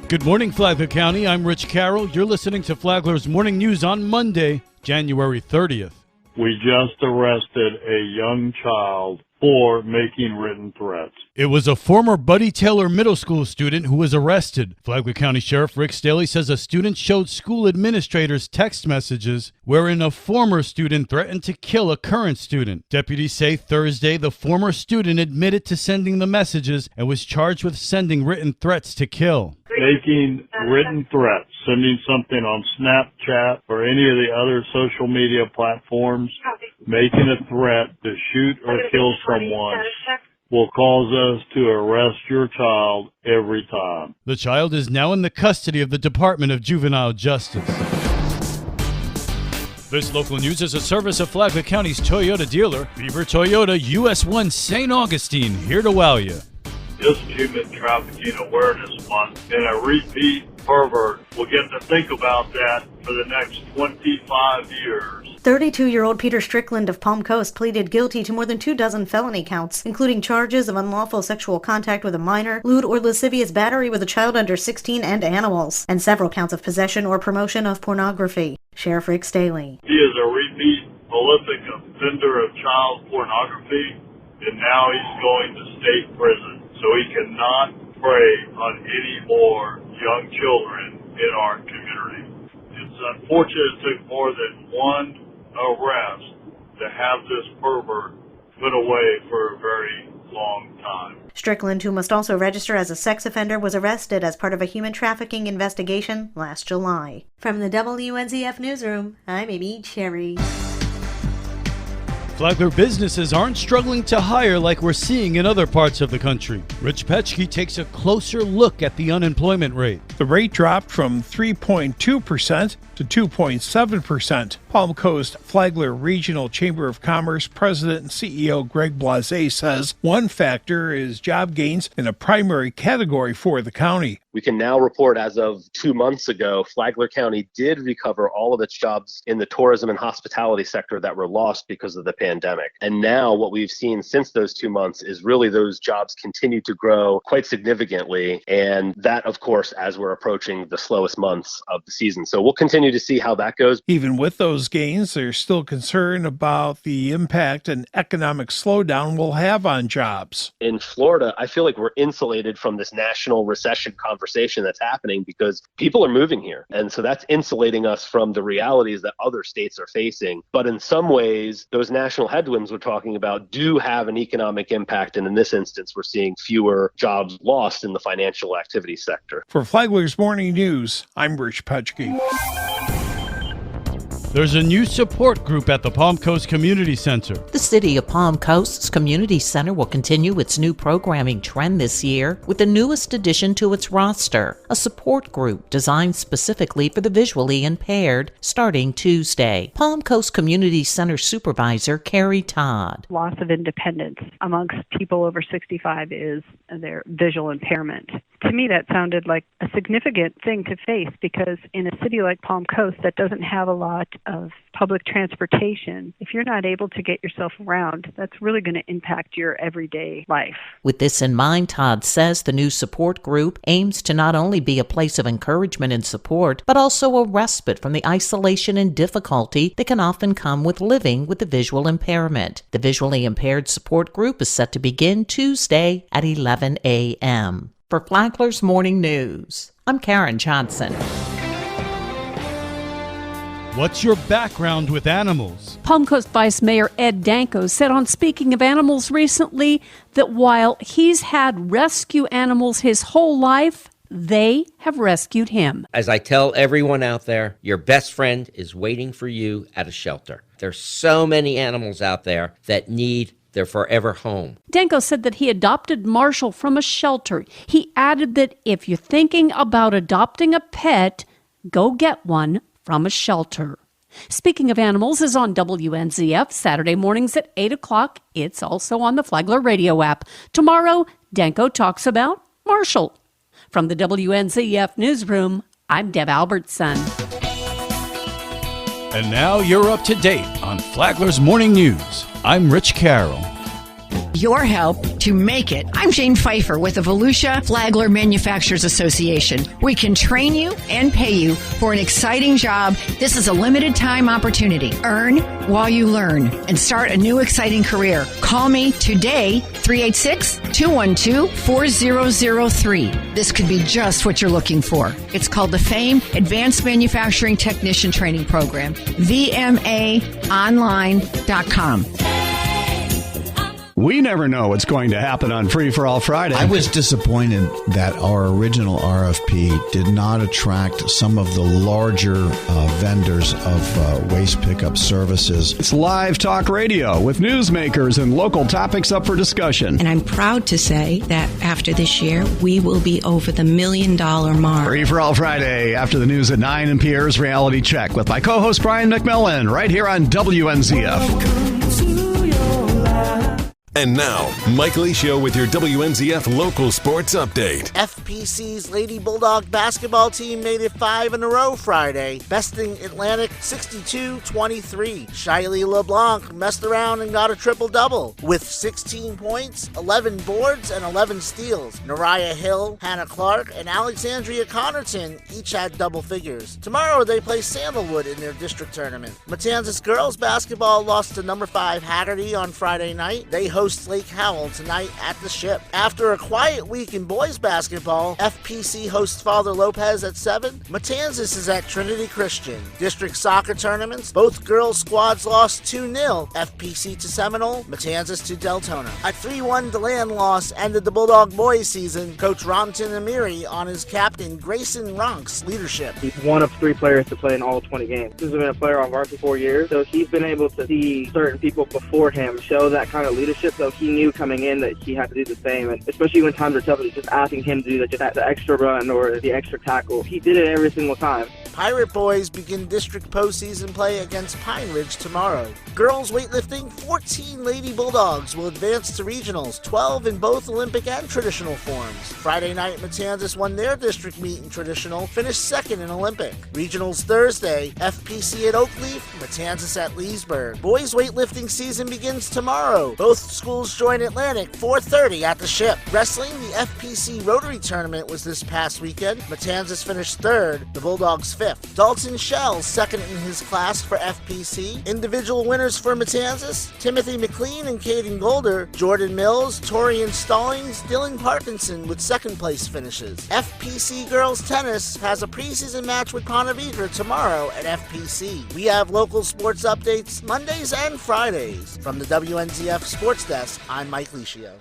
Good morning, Flagler County. I'm Rich Carroll. You're listening to Flagler's Morning News on Monday, January 30th. We just arrested a young child for making written threats. It was a former Buddy Taylor Middle School student who was arrested. Flagler County Sheriff Rick Staley says a student showed school administrators text messages wherein a former student threatened to kill a current student. Deputies say Thursday the former student admitted to sending the messages and was charged with sending written threats to kill. Making written threats, sending something on Snapchat or any of the other social media platforms, making a threat to shoot or kill someone will cause us to arrest your child every time. The child is now in the custody of the Department of Juvenile Justice. This local news is a service of Flagler County's Toyota dealer, Beaver Toyota, US 1 St. Augustine, here to wow you. This Human Trafficking Awareness Month, and a repeat pervert will get to think about that for the next 25 years. 32-year-old Peter Strickland of Palm Coast pleaded guilty to more than 24 felony counts, including charges of unlawful sexual contact with a minor, lewd or lascivious battery with a child under 16 and animals, and several counts of possession or promotion of pornography. Sheriff Rick Staley. He is a repeat prolific offender of child pornography, and now he's going to state prison. So he cannot prey on any more young children in our community. It's unfortunate it took more than one arrest to have this pervert put away for a very long time. Strickland, who must also register as a sex offender, was arrested as part of a human trafficking investigation last July. From the WNZF Newsroom, I'm Amy Cherry. Flagler businesses aren't struggling to hire like we're seeing in other parts of the country. Rich Petchke takes a closer look at the unemployment rate. The rate dropped from 3.2% to 2.7%. Palm Coast Flagler Regional Chamber of Commerce President and CEO Greg Blase says one factor is job gains in a primary category for the county. We can now report as of 2 months ago, Flagler County did recover all of its jobs in the tourism and hospitality sector that were lost because of the pandemic. And now what we've seen since those 2 months is really those jobs continue to grow quite significantly. And that, of course, as we're approaching the slowest months of the season. So we'll continue to see how that goes. Even with those gains, there's still concern about the impact an economic slowdown will have on jobs. In Florida, I feel like we're insulated from this national recession conversation that's happening because people are moving here. And so that's insulating us from the realities that other states are facing. But in some ways, those national headwinds we're talking about do have an economic impact. And in this instance, we're seeing fewer jobs lost in the financial activity sector. For Flagler's Morning News, I'm Rich Petchke. There's a new support group at the Palm Coast Community Center. The City of Palm Coast's Community Center will continue its new programming trend this year with the newest addition to its roster, a support group designed specifically for the visually impaired, starting Tuesday. Palm Coast Community Center Supervisor Carrie Todd. Loss of independence amongst people over 65 is their visual impairment. To me, that sounded like a significant thing to face because in a city like Palm Coast that doesn't have a lot of public transportation, if you're not able to get yourself around, that's really going to impact your everyday life. With this in mind, Todd says the new support group aims to not only be a place of encouragement and support, but also a respite from the isolation and difficulty that can often come with living with a visual impairment. The visually impaired support group is set to begin Tuesday at 11 a.m. For Flagler's Morning News, I'm Karen Johnson. What's your background with animals? Palm Coast Vice Mayor Ed Danko said on Speaking of Animals recently that while he's had rescue animals his whole life, they have rescued him. As I tell everyone out there, your best friend is waiting for you at a shelter. There's so many animals out there that need their forever home. Danko said that he adopted Marshall from a shelter. He added that if you're thinking about adopting a pet, go get one from a shelter. Speaking of Animals is on WNZF Saturday mornings at 8 o'clock. It's also on the Flagler radio app. Tomorrow, Danko talks about Marshall. From the WNZF newsroom, I'm Deb Albertson. And now you're up to date on Flagler's Morning News. I'm Rich Carroll. your help to make it. I'm Jane Pfeiffer with the Volusia Flagler Manufacturers Association. We can train you and pay you for an exciting job. This is a limited time opportunity. Earn while you learn and start a new exciting career. Call me today, 386-212-4003. This could be just what you're looking for. It's called the FAME Advanced Manufacturing Technician Training Program, VMAOnline.com. We never know what's going to happen on Free for All Friday. I was disappointed that our original RFP did not attract some of the larger vendors of waste pickup services. It's live talk radio with newsmakers and local topics up for discussion. And I'm proud to say that after this year, we will be over the $1 million mark. Free for All Friday after the news at 9 and Pierre's Reality Check with my co-host Brian McMillan right here on WNZF. And now, Mike Licio with your WNZF local sports update. FPC's Lady Bulldog basketball team made it 5 in a row Friday, besting Atlantic 62-23. Shiley LeBlanc messed around and got a triple-double with 16 points, 11 boards, and 11 steals. Nariah Hill, Hannah Clark, and Alexandria Connerton each had double figures. Tomorrow they play Sandalwood in their district tournament. Matanzas girls basketball lost to number 5 Haggerty on Friday night. They host Lake Howell tonight at the Ship. After a quiet week in boys basketball, FPC hosts Father Lopez at 7. Matanzas is at Trinity Christian. District soccer tournaments, both girls squads lost 2-0. FPC to Seminole, Matanzas to Deltona. A 3-1 DeLand loss ended the Bulldog boys season. Coach Ramtin Amiri on his captain Grayson Ronk's leadership. He's one of 3 players to play in all 20 games. He's been a player on varsity 4 years, so he's been able to see certain people before him show that kind of leadership. So he knew coming in that he had to do the same, and especially when times are tough, it's just asking him to do the extra run or the extra tackle. He did it every single time. Pirate boys begin district postseason play against Pine Ridge tomorrow. Girls weightlifting, 14 Lady Bulldogs will advance to regionals, 12 in both Olympic and traditional forms. Friday night, Matanzas won their district meet in traditional, finished second in Olympic. Regionals Thursday, FPC at Oakleaf, Matanzas at Leesburg. Boys weightlifting season begins tomorrow. Both schools join Atlantic, 4:30 at the Ship. Wrestling, the FPC Rotary Tournament was this past weekend. Matanzas finished 3rd, the Bulldogs 5th. Dalton Shell, 2nd in his class for FPC. Individual winners for Matanzas, Timothy McLean and Caden Golder, Jordan Mills, Torian Stallings, Dylan Parkinson with 2nd place finishes. FPC Girls Tennis has a preseason match with Ponte Vedra tomorrow at FPC. We have local sports updates Mondays and Fridays. From the WNZF Sports Desk, I'm Mike Licio.